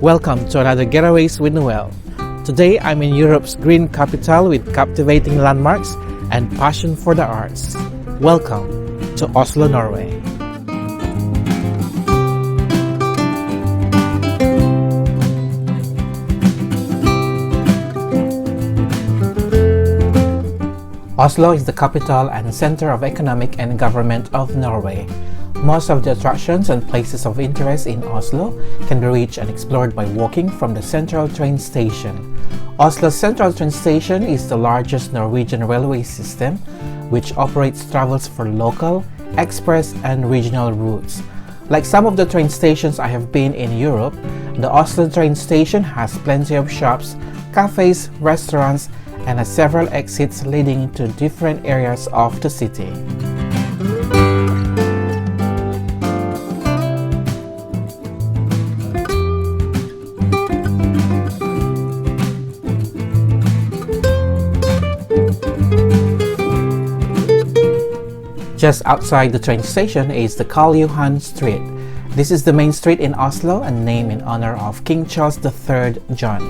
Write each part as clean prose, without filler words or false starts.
Welcome to another Getaways with Noel. Today I'm in Europe's green capital with captivating landmarks and passion for the arts. Welcome to Oslo, Norway. Oslo is the capital and center of economic and government of Norway. Most of the attractions and places of interest in Oslo can be reached and explored by walking from the central train station. Oslo's central train station is the largest Norwegian railway system, which operates travels for local, express, and regional routes. Like some of the train stations I have been in Europe, the Oslo train station has plenty of shops, cafes, restaurants, and has several exits leading to different areas of the city. Just outside the train station is the Karl Street. This is the main street in Oslo and named in honor of King Charles III John,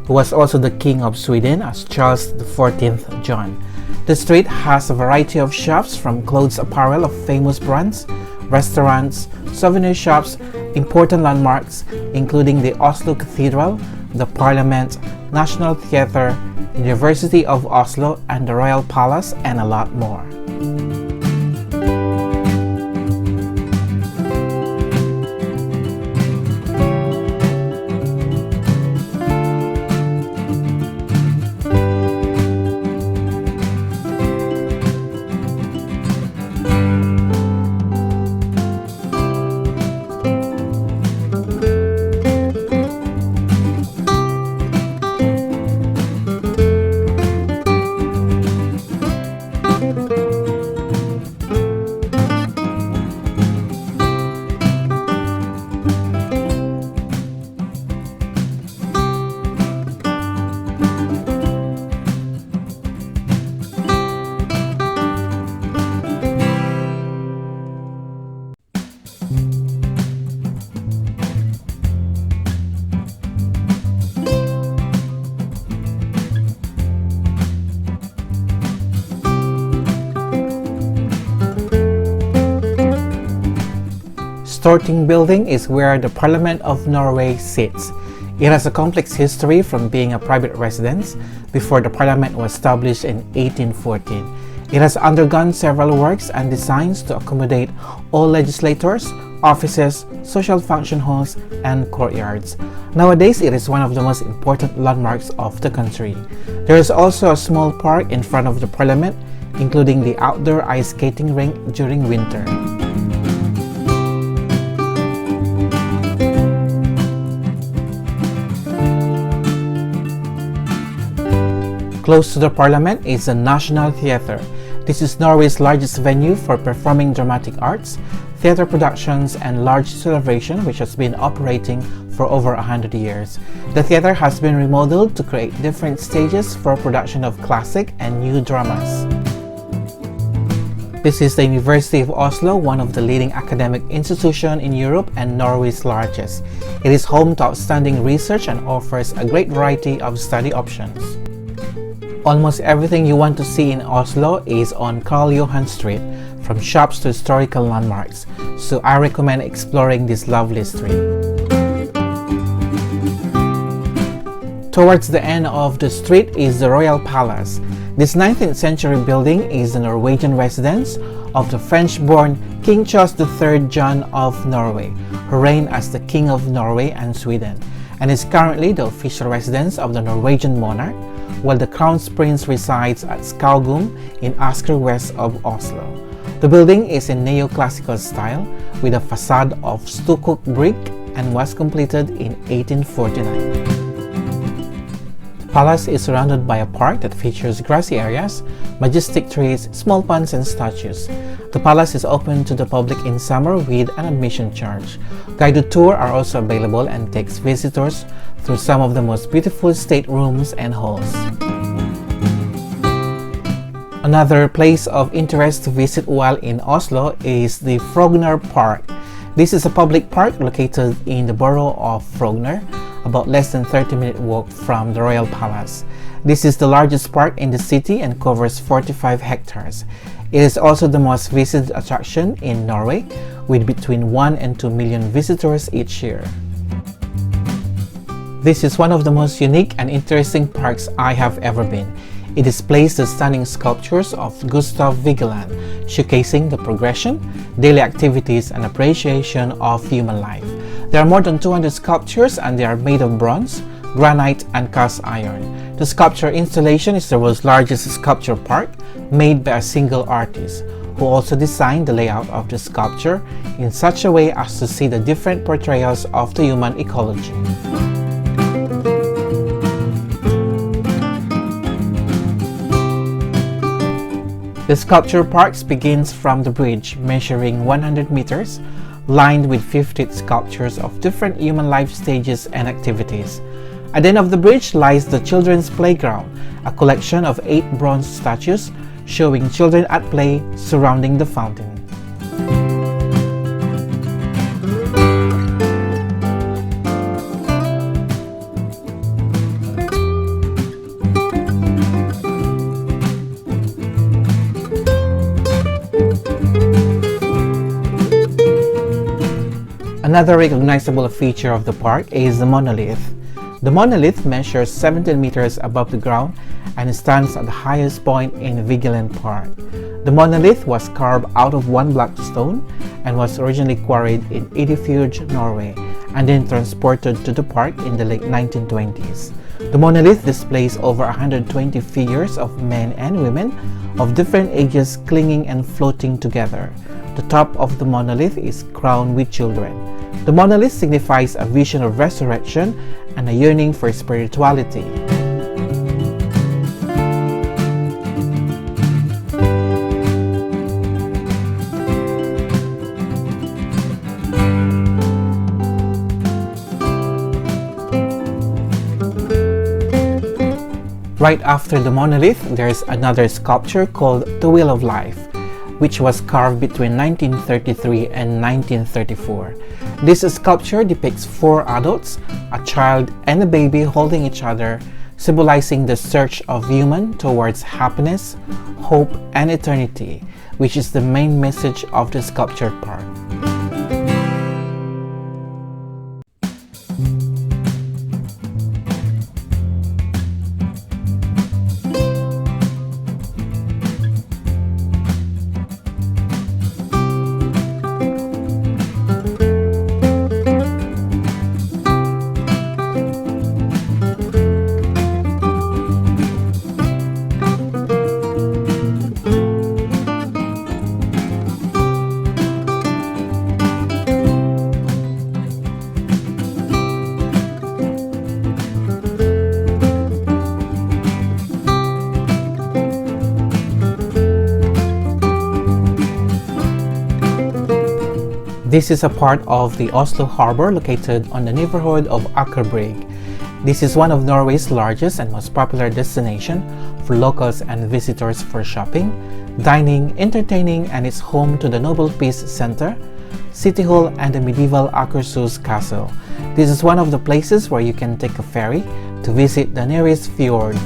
who was also the King of Sweden as Charles XIV John. The street has a variety of shops from clothes apparel of famous brands, restaurants, souvenir shops, important landmarks including the Oslo Cathedral, the Parliament, National Theatre, University of Oslo and the Royal Palace, and a lot more. Storting building is where the Parliament of Norway sits. It has a complex history from being a private residence before the Parliament was established in 1814. It has undergone several works and designs to accommodate all legislators, offices, social function halls, and courtyards. Nowadays, it is one of the most important landmarks of the country. There is also a small park in front of the Parliament, including the outdoor ice skating rink during winter. Close to the Parliament is the National Theatre. This is Norway's largest venue for performing dramatic arts, theatre productions, and large celebration, which has been operating for over 100 years. The theatre has been remodeled to create different stages for production of classic and new dramas. This is the University of Oslo, one of the leading academic institutions in Europe and Norway's largest. It is home to outstanding research and offers a great variety of study options. Almost everything you want to see in Oslo is on Karl Street, from shops to historical landmarks, so I recommend exploring this lovely street. Towards the end of the street is the Royal Palace. This 19th century building is the Norwegian residence of the French-born King Charles III John of Norway, who reigned as the King of Norway and Sweden, and is currently the official residence of the Norwegian monarch, while the Crown Prince resides at Skaugum in Asker west of Oslo. The building is in neoclassical style with a facade of stucco brick and was completed in 1849. The palace is surrounded by a park that features grassy areas, majestic trees, small ponds, and statues. The palace is open to the public in summer with an admission charge. Guided tours are also available and takes visitors through some of the most beautiful staterooms and halls. Another place of interest to visit while in Oslo is the Frogner Park. This is a public park located in the borough of Frogner. about less than 30-minute walk from the Royal Palace. This is the largest park in the city and covers 45 hectares. It is also the most visited attraction in Norway, with between 1 and 2 million visitors each year. This is one of the most unique and interesting parks I have ever been. It displays the stunning sculptures of Gustav Vigeland, showcasing the progression, daily activities, and appreciation of human life. There are more than 200 sculptures and they are made of bronze, granite, and cast iron. The sculpture installation is the world's largest sculpture park, made by a single artist, who also designed the layout of the sculpture in such a way as to see the different portrayals of the human ecology. The sculpture park begins from the bridge, measuring 100 meters, lined with 50 sculptures of different human life stages and activities. At the end of the bridge lies the children's playground, a collection of 8 bronze statues showing children at play surrounding the fountain. Another recognizable feature of the park is the Monolith. The Monolith measures 17 meters above the ground and stands at the highest point in Vigeland Park. The Monolith was carved out of one black stone and was originally quarried in Akershus, Norway, and then transported to the park in the late 1920s. The Monolith displays over 120 figures of men and women of different ages clinging and floating together. The top of the Monolith is crowned with children. The Monolith signifies a vision of resurrection and a yearning for spirituality. Right after the Monolith, there's another sculpture called the Wheel of Life, which was carved between 1933 and 1934. This sculpture depicts 4 adults, a child, and a baby holding each other, symbolizing the search of human towards happiness, hope, and eternity, which is the main message of the sculpture park. This is a part of the Oslo Harbour located on the neighborhood of Akershus. This is one of Norway's largest and most popular destinations for locals and visitors for shopping, dining, entertaining, and is home to the Nobel Peace Center, City Hall, and the medieval Akershus Castle. This is one of the places where you can take a ferry to visit the nearest fjord.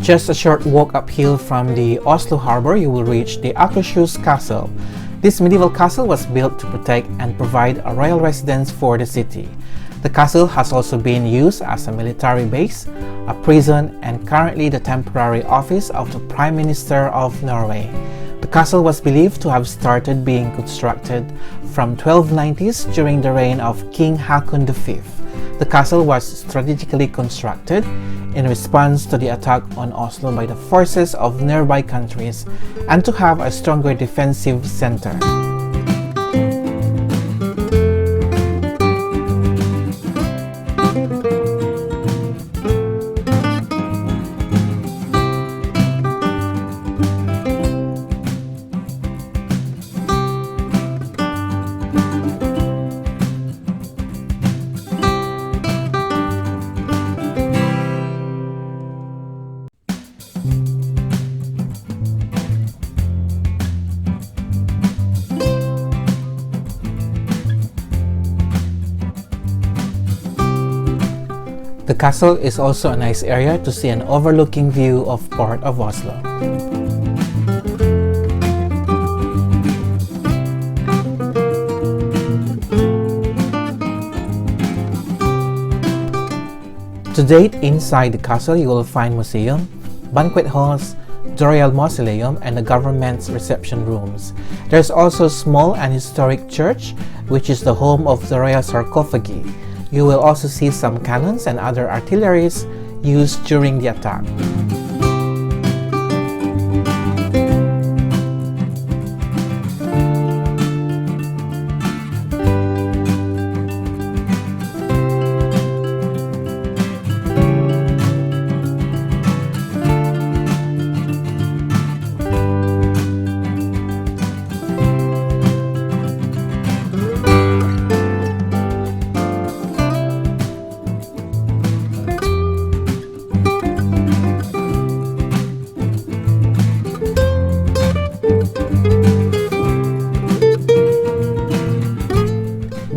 Just a short walk uphill from the Oslo Harbour, you will reach the Akershus Castle. This medieval castle was built to protect and provide a royal residence for the city. The castle has also been used as a military base, a prison, and currently the temporary office of the Prime Minister of Norway. The castle was believed to have started being constructed from 1290s during the reign of King Haakon V. The castle was strategically constructed in response to the attack on Oslo by the forces of nearby countries and to have a stronger defensive center. The castle is also a nice area to see an overlooking view of Port of Oslo. To date, inside the castle you will find museum, banquet halls, the Royal Mausoleum, and the government's reception rooms. There's also a small and historic church, which is the home of the royal sarcophagi. You will also see some cannons and other artilleries used during the attack.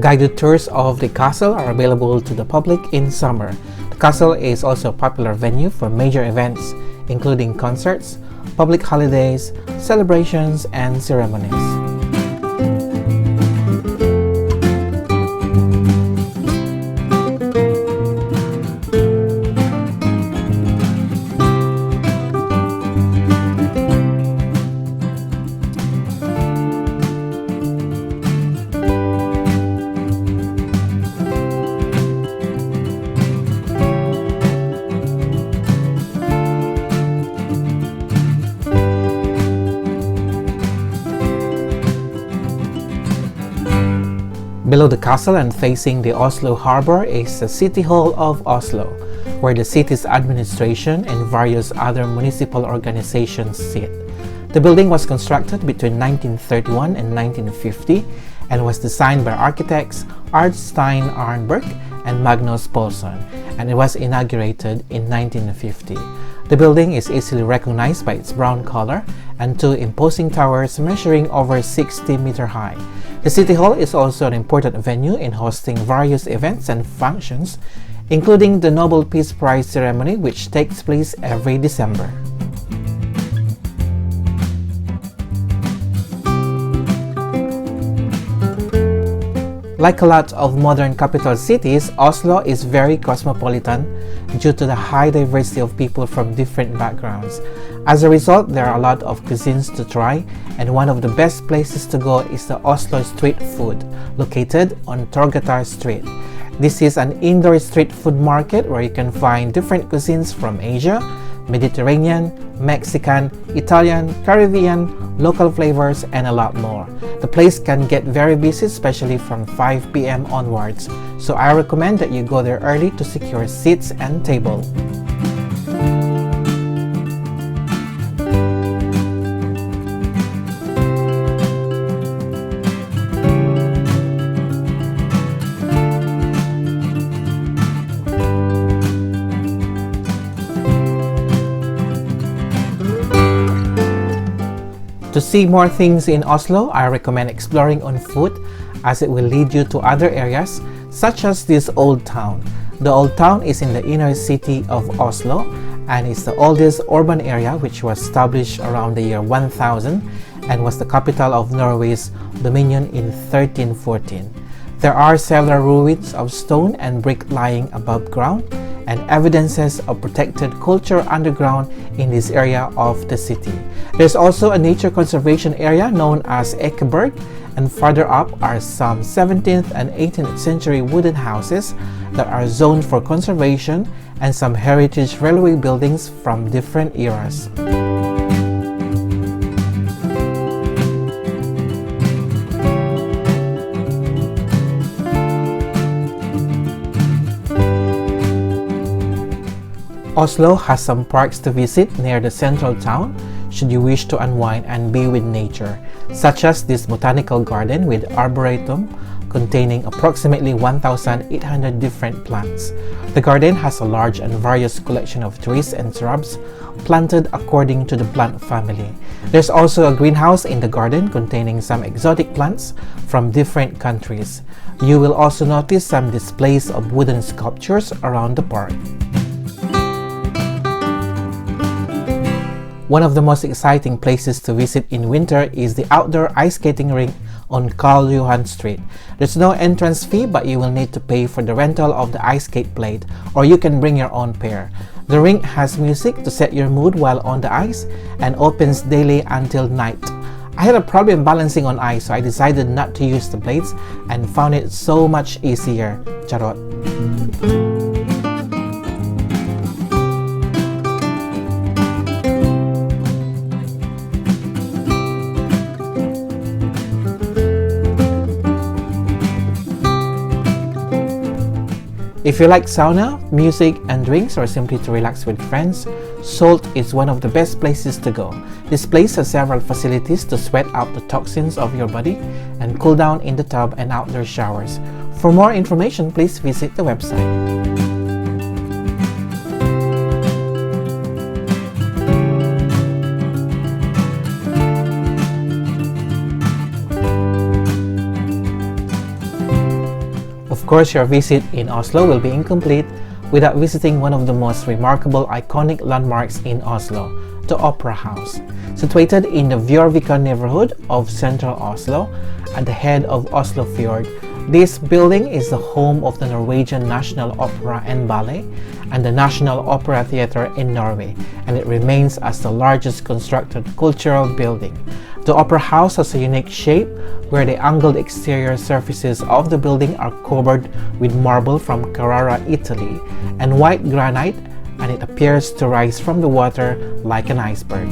Guided tours of the castle are available to the public in summer. The castle is also a popular venue for major events, including concerts, public holidays, celebrations, and ceremonies. Below the castle and facing the Oslo Harbour is the City Hall of Oslo, where the city's administration and various other municipal organizations sit. The building was constructed between 1931 and 1950 and was designed by architects Arnstein Arnberg and Magnus Paulsson, and it was inaugurated in 1950. The building is easily recognized by its brown color and two imposing towers measuring over 60 meters high. The City Hall is also an important venue in hosting various events and functions, including the Nobel Peace Prize ceremony, which takes place every December. Like a lot of modern capital cities, Oslo is very cosmopolitan due to the high diversity of people from different backgrounds. As a result, there are a lot of cuisines to try, and one of the best places to go is the Oslo Street Food, located on Torgata Street. This is an indoor street food market where you can find different cuisines from Asia, Mediterranean, Mexican, Italian, Caribbean, local flavors, and a lot more. The place can get very busy, especially from 5 p.m. onwards, so I recommend that you go there early to secure seats and table. To see more things in Oslo, I recommend exploring on foot, as it will lead you to other areas such as this old town. The old town is in the inner city of Oslo and is the oldest urban area, which was established around the year 1000 and was the capital of Norway's dominion in 1314. There are several ruins of stone and brick lying above ground, and evidences of protected culture underground in this area of the city. There's also a nature conservation area known as Ekeberg, and further up are some 17th and 18th century wooden houses that are zoned for conservation and some heritage railway buildings from different eras. Oslo has some parks to visit near the central town should you wish to unwind and be with nature, such as this Botanical Garden with arboretum, containing approximately 1,800 different plants. The garden has a large and various collection of trees and shrubs planted according to the plant family. There's also a greenhouse in the garden containing some exotic plants from different countries. You will also notice some displays of wooden sculptures around the park. One of the most exciting places to visit in winter is the outdoor ice skating rink on Karl Johan Street. There's no entrance fee, but you will need to pay for the rental of the ice skate blade, or you can bring your own pair. The rink has music to set your mood while on the ice and opens daily until night. I had a problem balancing on ice, so I decided not to use the blades and found it so much easier. Charot. If you like sauna, music, and drinks, or simply to relax with friends, Salt is one of the best places to go. This place has several facilities to sweat out the toxins of your body and cool down in the tub and outdoor showers. For more information, please visit the website. Of course, your visit in Oslo will be incomplete without visiting one of the most remarkable iconic landmarks in Oslo, the Opera House. Situated in the Bjørvika neighborhood of central Oslo, at the head of Oslo Fjord, this building is the home of the Norwegian National Opera and Ballet and the National Opera Theatre in Norway, and it remains as the largest constructed cultural building. The Opera House has a unique shape where the angled exterior surfaces of the building are covered with marble from Carrara, Italy, and white granite, and it appears to rise from the water like an iceberg.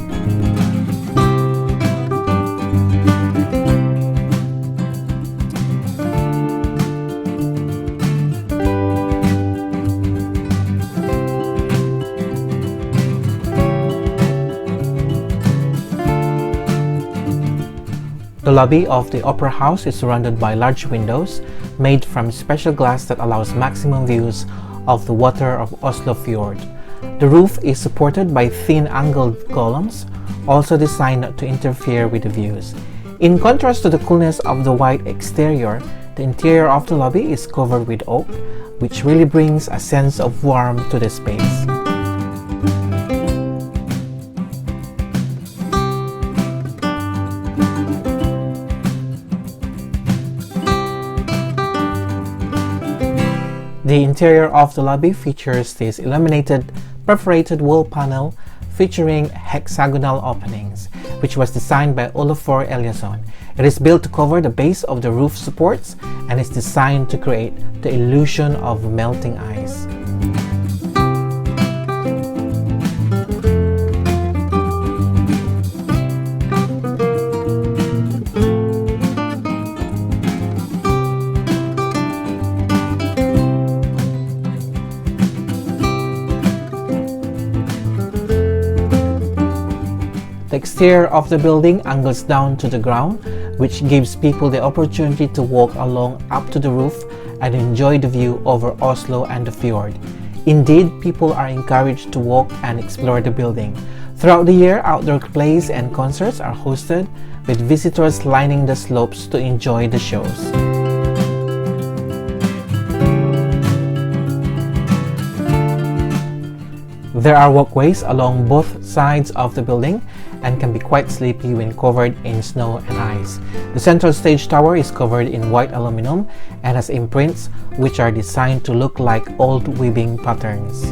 The lobby of the Opera House is surrounded by large windows made from special glass that allows maximum views of the water of Oslo Fjord. The roof is supported by thin angled columns, also designed not to interfere with the views. In contrast to the coolness of the white exterior, the interior of the lobby is covered with oak, which really brings a sense of warmth to the space. The interior of the lobby features this illuminated perforated wall panel featuring hexagonal openings, which was designed by Olafur Eliasson. It is built to cover the base of the roof supports and is designed to create the illusion of melting ice. The exterior of the building angles down to the ground, which gives people the opportunity to walk along up to the roof and enjoy the view over Oslo and the fjord. Indeed, people are encouraged to walk and explore the building. Throughout the year, outdoor plays and concerts are hosted, with visitors lining the slopes to enjoy the shows. There are walkways along both sides of the building and can be quite sleepy when covered in snow and ice. The central stage tower is covered in white aluminum and has imprints which are designed to look like old weaving patterns.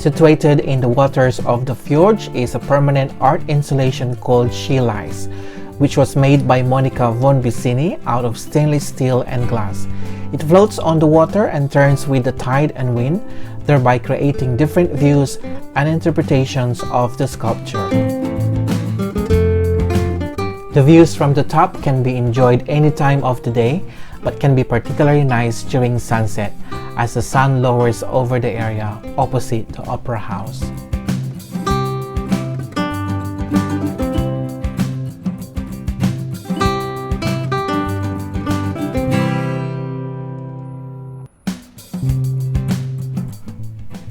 Situated in the waters of the fjord is a permanent art installation called Sheelies, which was made by Monica von Vicini out of stainless steel and glass. It floats on the water and turns with the tide and wind, thereby creating different views and interpretations of the sculpture. The views from the top can be enjoyed any time of the day, but can be particularly nice during sunset as the sun lowers over the area opposite the Opera House.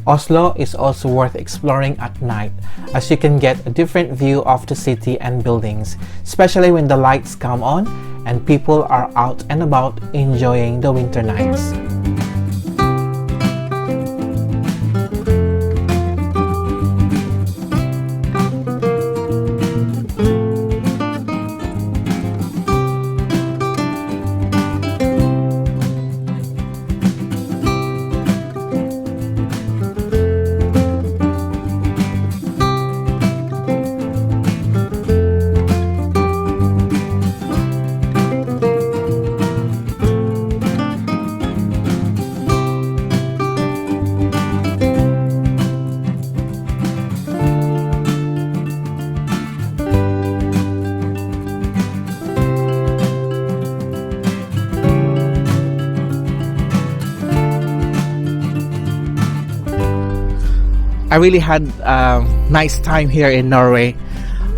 Oslo is also worth exploring at night, as you can get a different view of the city and buildings, especially when the lights come on and people are out and about enjoying the winter nights. I really had a nice time here in Norway,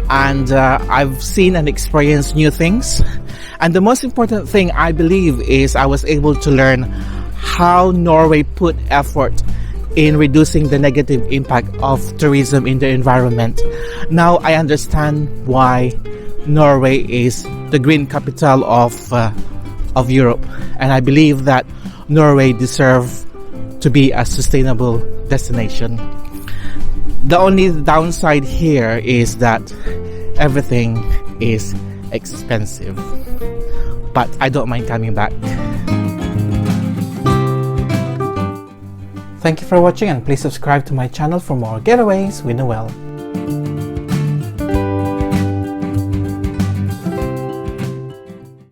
and I've seen and experienced new things. And the most important thing, I believe, is I was able to learn how Norway put effort in reducing the negative impact of tourism in the environment. Now I understand why Norway is the green capital of Europe, and I believe that Norway deserves to be a sustainable destination. The only downside here is that everything is expensive, but I don't mind coming back. Thank you for watching, and please subscribe to my channel for more Getaways with Noel.